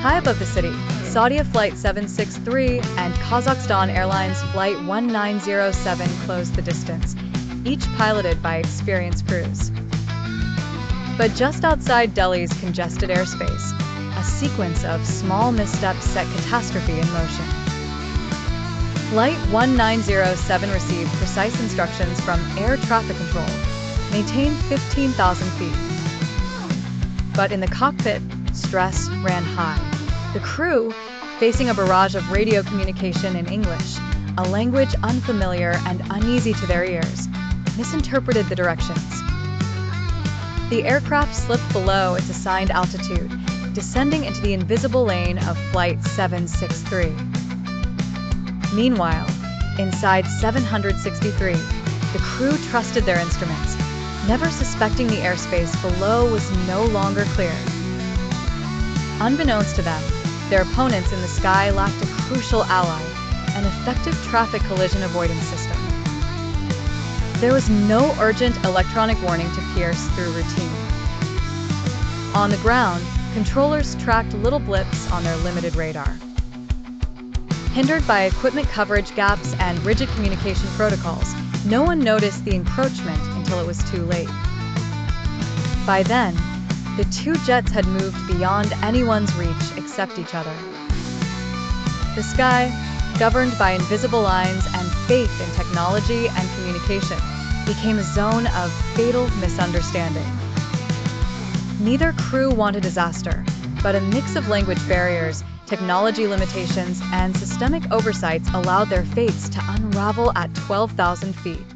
High above the city, Saudia Flight 763 and Kazakhstan Airlines Flight 1907 closed the distance, each piloted by experienced crews. But just outside Delhi's congested airspace, a sequence of small missteps set catastrophe in motion. Flight 1907 received precise instructions from air traffic control: maintain 15,000 feet. But in the cockpit, stress ran high. The crew, facing a barrage of radio communication in English, a language unfamiliar and uneasy to their ears, misinterpreted the directions. The aircraft slipped below its assigned altitude, descending into the invisible lane of Flight 763. Meanwhile, inside 763, the crew trusted their instruments, never suspecting the airspace below was no longer clear. Unbeknownst to them, their opponents in the sky lacked a crucial ally, an effective traffic collision avoidance system. There was no urgent electronic warning to pierce through routine. On the ground, controllers tracked little blips on their limited radar. Hindered by equipment coverage gaps and rigid communication protocols, no one noticed the encroachment until it was too late. By then, the two jets had moved beyond anyone's reach except each other. The sky, governed by invisible lines and faith in technology and communication, became a zone of fatal misunderstanding. Neither crew wanted disaster, but a mix of language barriers, technology limitations, and systemic oversights allowed their fates to unravel at 12,000 feet.